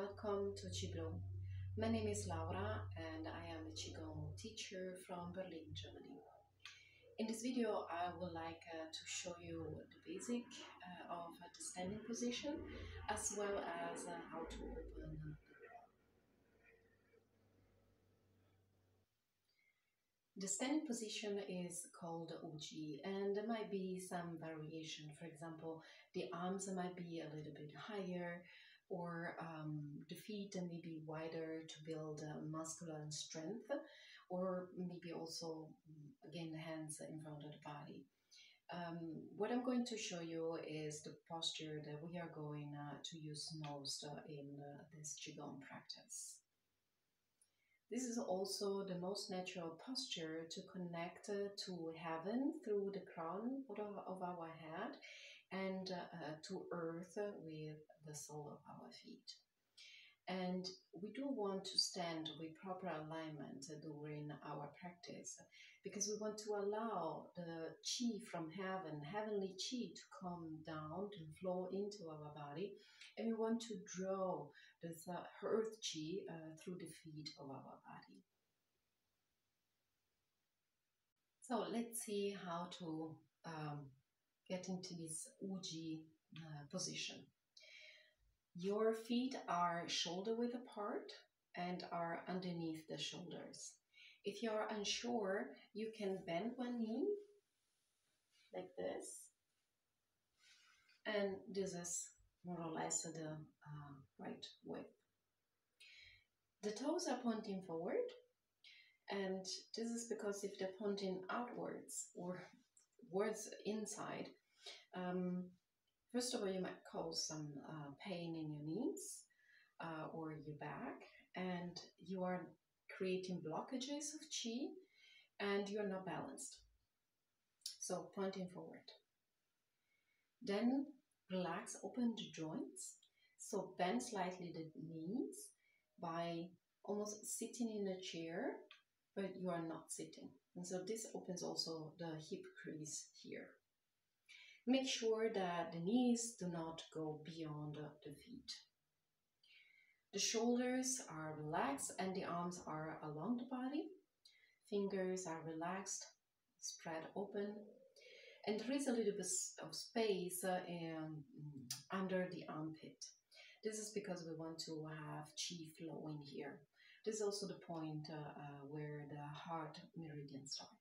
welcome to Qigong. My name is Laura and I am a Qigong teacher from Berlin, Germany. In this video, I would like to show you the basic of the standing position as well as how to open. The standing position is called Wuji, and there might be some variation. For example, the arms might be a little bit higher, or the feet may be wider to build muscular strength, or maybe also, again, the hands in front of the body. What I'm going to show you is the posture that we are going to use most in this Qigong practice. This is also the most natural posture to connect to heaven through the crown of our head and to earth with the sole of our feet. And we do want to stand with proper alignment during our practice because we want to allow the qi from heaven, heavenly qi, to come down, to flow into our body. And we want to draw this earth qi through the feet of our body. So let's see how to get into this Wuji position. Your feet are shoulder width apart and are underneath the shoulders. If you are unsure, you can bend one knee like this. And this is more or less the right width. The toes are pointing forward. And this is because if they're pointing outwards or towards inside, first of all, you might cause some pain in your knees or your back, and you are creating blockages of qi, and you're not balanced. So pointing forward. Then relax, open the joints. So bend slightly the knees by almost sitting in a chair, but you are not sitting. And so this opens also the hip crease here. Make sure that the knees do not go beyond the feet. The shoulders are relaxed and the arms are along the body. Fingers are relaxed, spread open. And there is a little bit of space under the armpit. This is because we want to have qi flowing here. This is also the point where the heart meridian starts.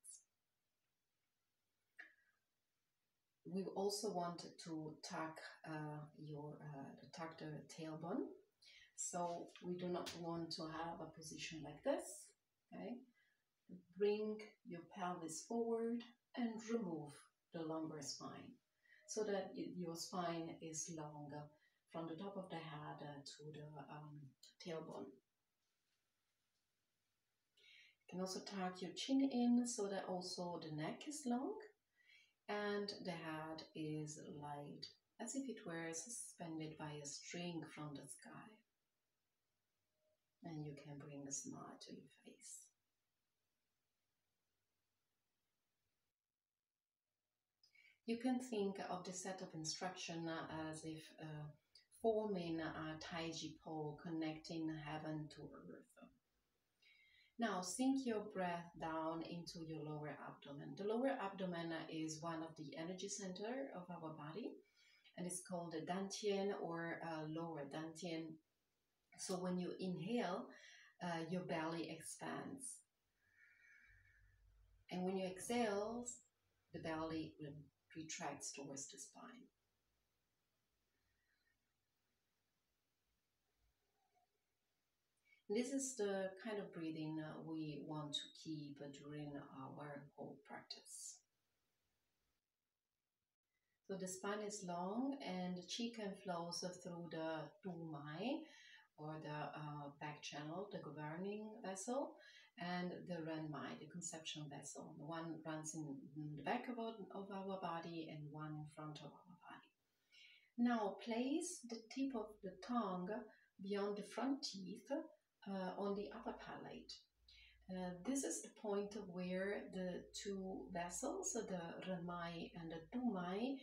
We also want to tuck tuck the tailbone. So we do not want to have a position like this. Okay, bring your pelvis forward and remove the lumbar spine so that your spine is long from the top of the head to the tailbone. You can also tuck your chin in so that also the neck is long and the head is light, as if it were suspended by a string from the sky. And you can bring a smile to your face. You can think of the set of instruction as if forming a taiji pole connecting heaven to earth. Now sink your breath down into your lower abdomen. The lower abdomen is one of the energy center of our body, and it's called the dantian or lower dantian. So when you inhale, your belly expands. And when you exhale, the belly retracts towards the spine. This is the kind of breathing we want to keep during our whole practice. So the spine is long and the qi can flow through the du mai, or the back channel, the governing vessel, and the ren mai, the conceptual vessel. One runs in the back of our body and one in front of our body. Now place the tip of the tongue beyond the front teeth on the upper palate. This is the point where the two vessels, the ren mai and the du mai,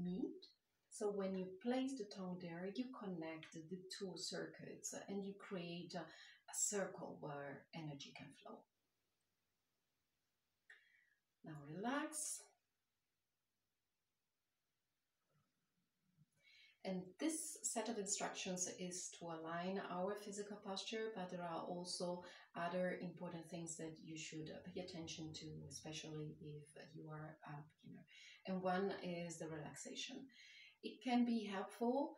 meet, So when you place the tongue there, you connect the two circuits and you create a circle where energy can flow. Now relax. And this set of instructions is to align our physical posture, but there are also other important things that you should pay attention to, especially if you are a beginner. And one is the relaxation. It can be helpful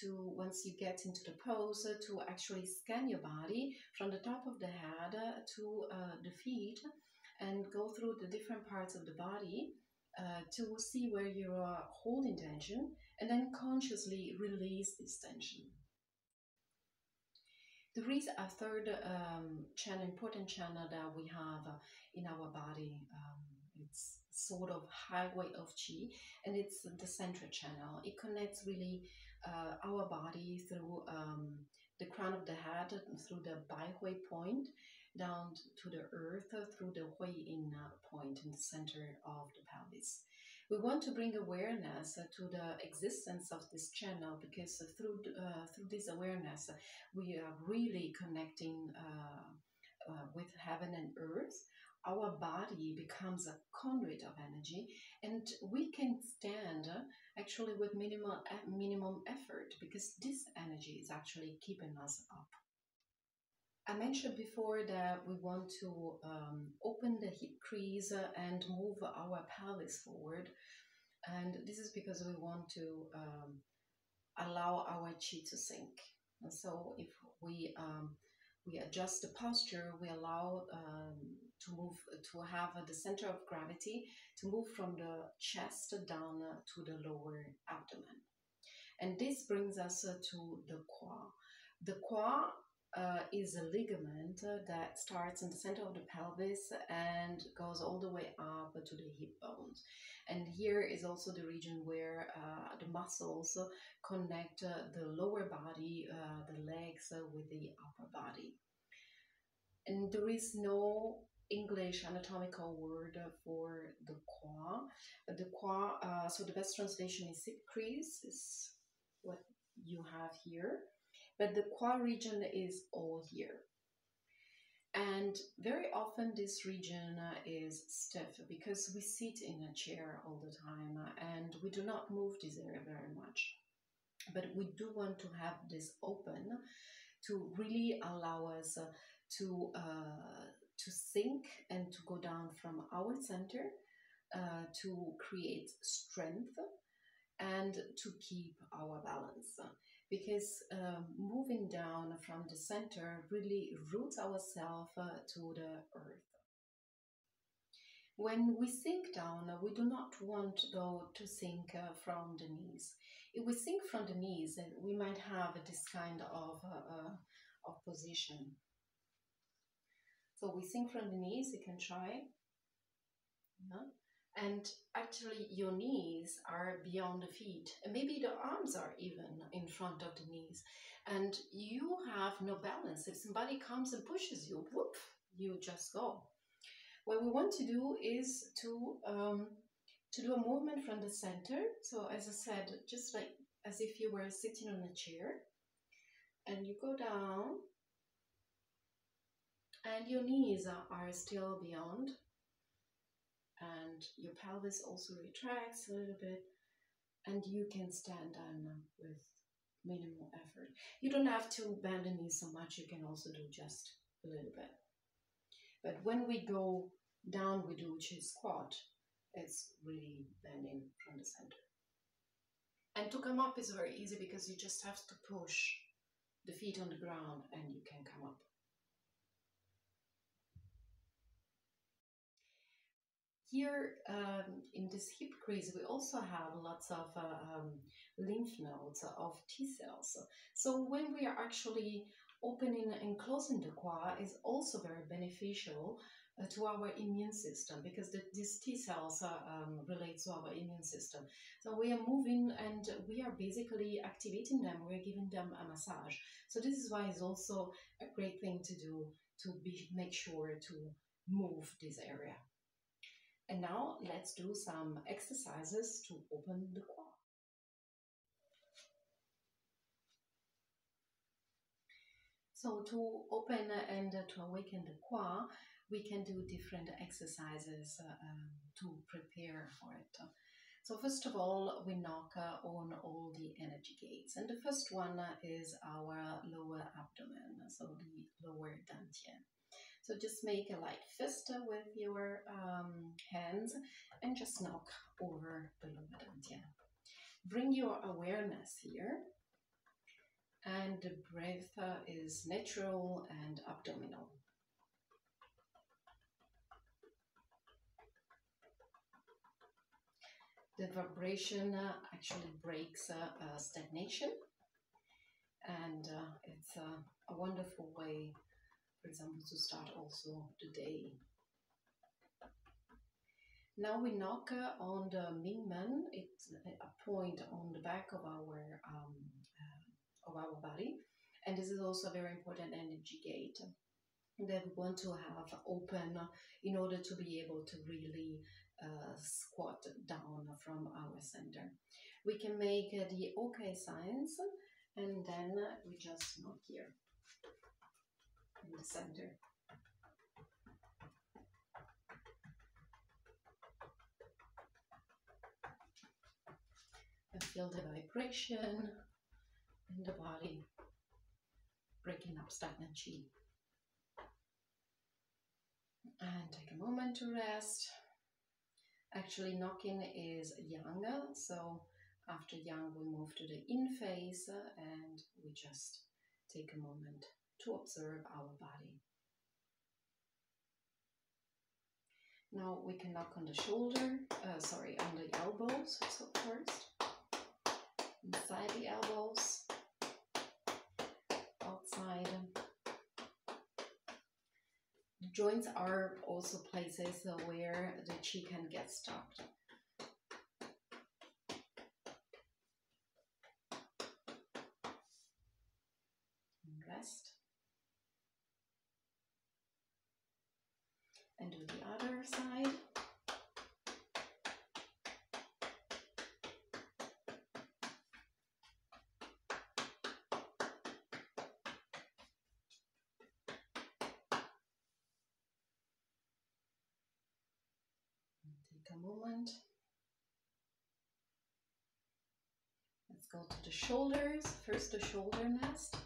to, once you get into the pose, to actually scan your body from the top of the head to the feet and go through the different parts of the body to see where you are holding tension and then consciously release this tension. There is a third channel, important channel that we have in our body. It's sort of highway of qi, and it's the central channel. It connects really our body through the crown of the head, through the bai hui point, down to the earth, through the hui yin point in the center of the pelvis. We want to bring awareness to the existence of this channel, because through this awareness, we are really connecting with heaven and earth. Our body becomes a conduit of energy, and we can stand actually with minimum effort, because this energy is actually keeping us up. I mentioned before that we want to open the hip crease and move our pelvis forward. And this is because we want to allow our qi to sink. And so if we adjust the posture, we allow to move, to have the center of gravity to move from the chest down to the lower abdomen. And this brings us to the qua. The qua is a ligament that starts in the center of the pelvis and goes all the way up to the hip bones. And here is also the region where the muscles connect the lower body, the legs, with the upper body. And there is no English anatomical word for the qua. The qua, so the best translation is hip crease, is what you have here. But the qua region is all here. And very often this region is stiff because we sit in a chair all the time and we do not move this area very much. But we do want to have this open to really allow us to sink and to go down from our center, to create strength and to keep our balance. Because moving down from the center really roots ourselves to the earth. When we sink down, we do not want, though, to sink from the knees. If we sink from the knees, we might have this kind of position. So we sink from the knees, you can try. Yeah. And actually your knees are beyond the feet, and maybe the arms are even in front of the knees, and you have no balance. If somebody comes and pushes you, whoop, you just go. What we want to do is to do a movement from the center. So as I said, just like as if you were sitting on a chair, and you go down, and your knees are still beyond, and your pelvis also retracts a little bit, and you can stand down with minimal effort. You don't have to bend the knees so much, you can also do just a little bit. But when we go down, we do Qi squat, it's really bending from the center. And to come up is very easy because you just have to push the feet on the ground and you can come up. Here in this hip crease, we also have lots of lymph nodes of T cells. So when we are actually opening and closing the qua is also very beneficial to our immune system, because these T cells relate to our immune system. So we are moving and we are basically activating them, we're giving them a massage. So this is why it's also a great thing to do, to make sure to move this area. And now let's do some exercises to open the qua. So to open and to awaken the Qua, we can do different exercises to prepare for it. So first of all, we knock on all the energy gates. And the first one is our lower abdomen, so the lower dantian. So just make a light fist with your hands and just knock over the lower dantian. Bring your awareness here. And the breath is natural and abdominal. The vibration actually breaks stagnation, and it's a wonderful way, for example, to start also the day. Now we knock on the Mingmen. It's a point on the back of our body, and this is also a very important energy gate that we want to have open in order to be able to really squat down from our center. We can make the OK signs, and then we just knock here in the center. And feel the vibration in the body, breaking up stagnant chi. And take a moment to rest. Actually, knocking is yang, so after yang we move to the in phase and we just take a moment to observe our body. Now we can knock on the shoulder, on the elbows, so first, inside the elbows, outside. Joints are also places where the chi can get stuck. And rest. And do the other side. Take a moment. Let's go to the shoulders. First, the shoulder nest.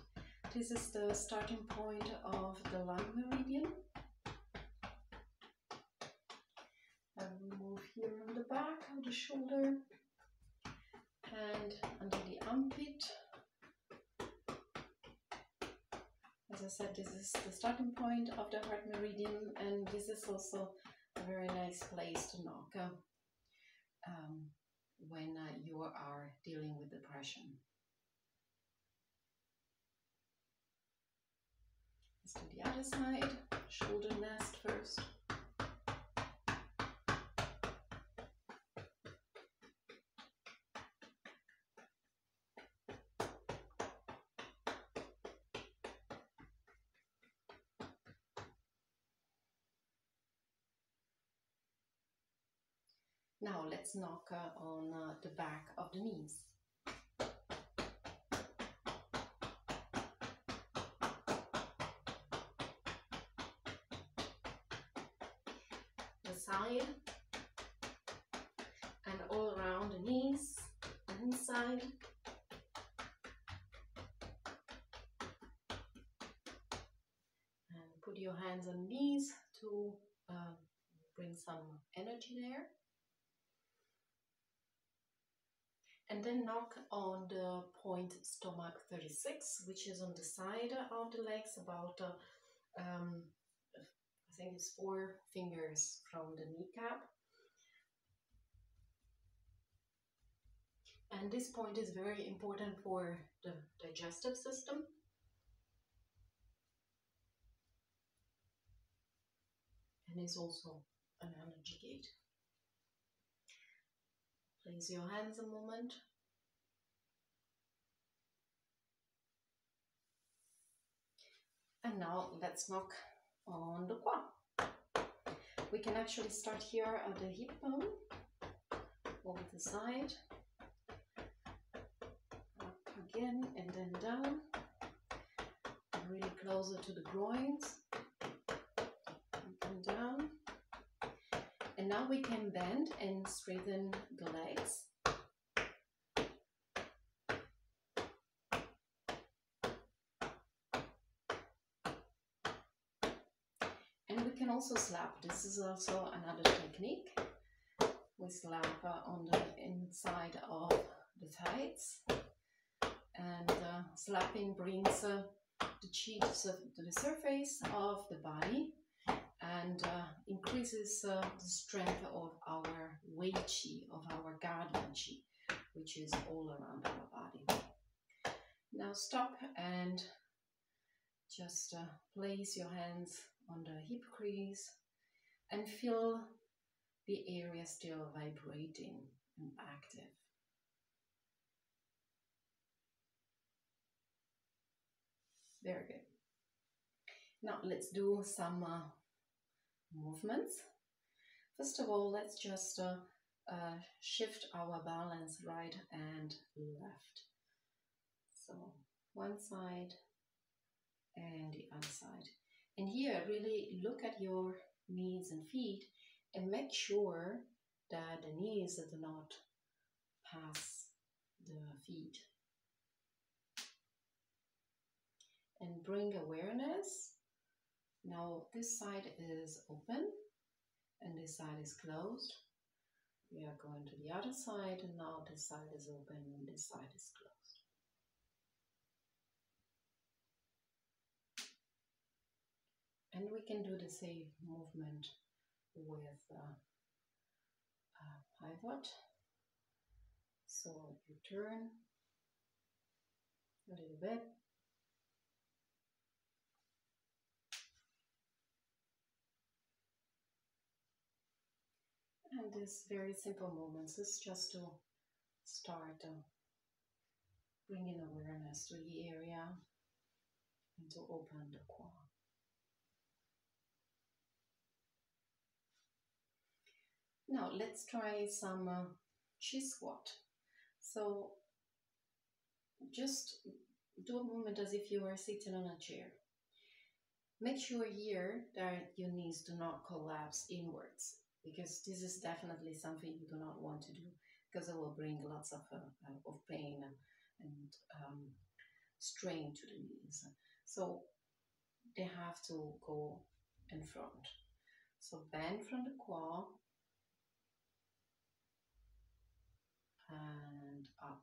This is the starting point of the lung meridian. And we move here on the back of the shoulder and under the armpit. As I said, this is the starting point of the heart meridian, and this is also a very nice place to knock when you are dealing with depression. Let's do the other side, shoulder nest first. Now let's knock on the back of the knees. The side and all around the knees, inside. And put your hands on knees to bring some energy there. And then knock on the point stomach 36, which is on the side of the legs, about I think it's 4 fingers from the kneecap. And this point is very important for the digestive system. And is also an energy gate. Place your hands a moment. And now let's knock on the Qua. We can actually start here at the hip bone, over the side, up again and then down, and really close closer to the groins. Up and down. And now we can bend and straighten the legs. And we can also slap. This is also another technique. We slap on the inside of the thighs. And slapping brings the chi to the surface of the body and increases the strength of our Wei Qi, of our guardian Qi, which is all around our body. Now stop and just place your hands on the hip crease and feel the area still vibrating and active. Very good. Now let's do some movements. First of all, let's just shift our balance right and left. So one side and the other side. And here, really look at your knees and feet and make sure that the knees do not pass the feet. And bring awareness. Now this side is open and this side is closed. We are going to the other side, and now this side is open and this side is closed. And we can do the same movement with pivot. So you turn a little bit. And this very simple movements is just to start bringing awareness to the area and to open the core. Now let's try some chi squat. So just do a movement as if you were sitting on a chair. Make sure here that your knees do not collapse inwards, because this is definitely something you do not want to do, because it will bring lots of pain and strain to the knees. So they have to go in front. So bend from the quad and up.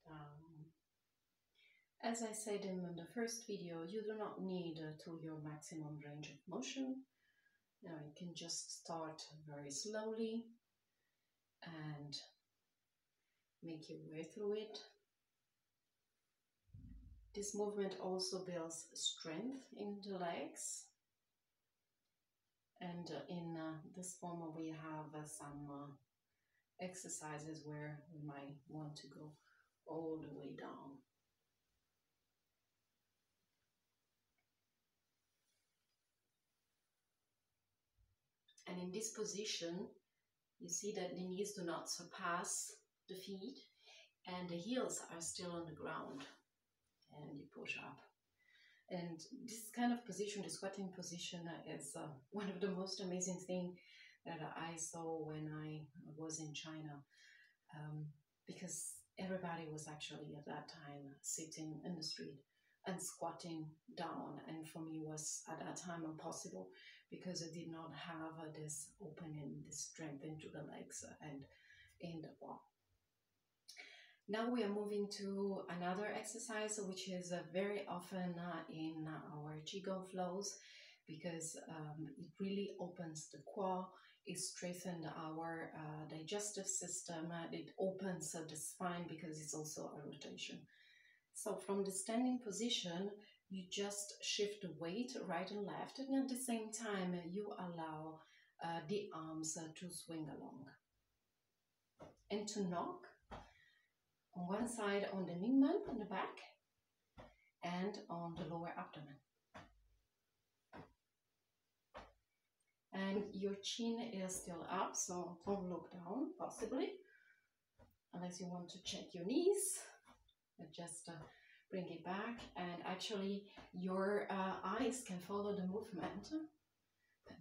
Down. As I said in the first video, you do not need to your maximum range of motion. Now you can just start very slowly and make your way through it. This movement also builds strength in the legs. And in this form we have some exercises where we might want to go all the way down. And in this position, you see that the knees do not surpass the feet and the heels are still on the ground. And you push up. And this kind of position, the squatting position, is one of the most amazing things that I saw when I was in China. Because everybody was actually at that time sitting in the street and squatting down, and for me was at that time impossible, because I did not have this opening, this strength into the legs and in the wall. Now we are moving to another exercise, which is very often in our Qigong flows, because it really opens the core, it strengthens our digestive system, it opens the spine because it's also a rotation. So from the standing position, you just shift the weight right and left, and at the same time you allow the arms to swing along. And to knock on one side on the Ningmen on the back and on the lower abdomen. And your chin is still up, so don't look down, possibly. unless you want to check your knees. Just bring it back, and actually your eyes can follow the movement.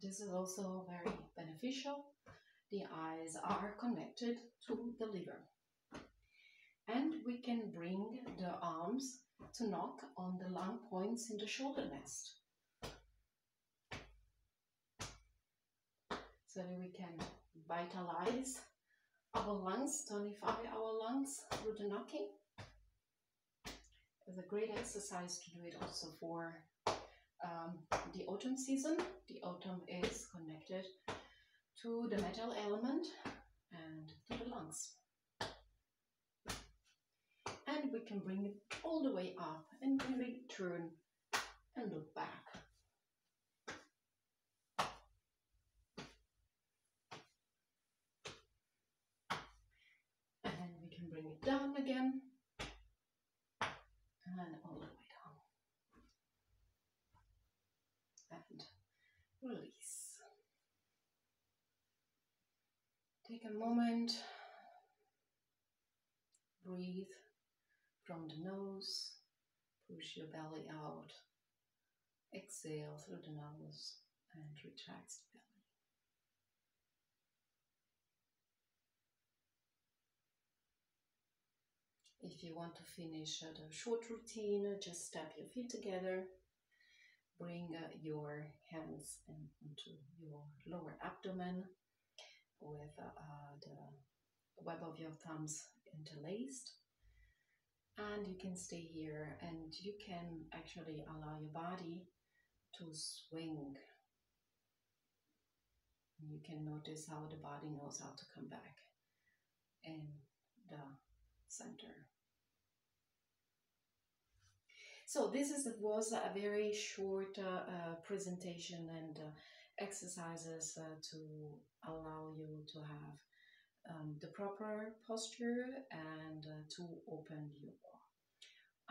This is also very beneficial. The eyes are connected to the liver. And we can bring the arms to knock on the lung points in the shoulder nest, so that we can vitalize our lungs, tonify our lungs through the knocking. It's a great exercise to do it also for the autumn season. The autumn is connected to the metal element and to the lungs. And we can bring it all the way up and really turn and look back. And we can bring it down again and all the way down. And release. Take a moment, breathe from the nose, push your belly out, exhale through the nose and retract the belly. If you want to finish the short routine, just step your feet together, bring your hands into your lower abdomen with the web of your thumbs interlaced. And you can stay here, and you can actually allow your body to swing. You can notice how the body knows how to come back in the center. So this was a very short presentation and exercises to allow you to have the proper posture and to open your core.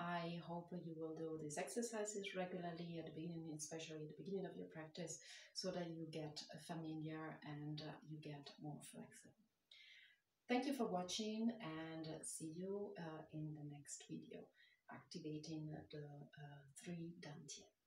I hope you will do these exercises regularly at the beginning, especially at the beginning of your practice, so that you get familiar and you get more flexible. Thank you for watching, and see you in the next video, activating the 3 dantian.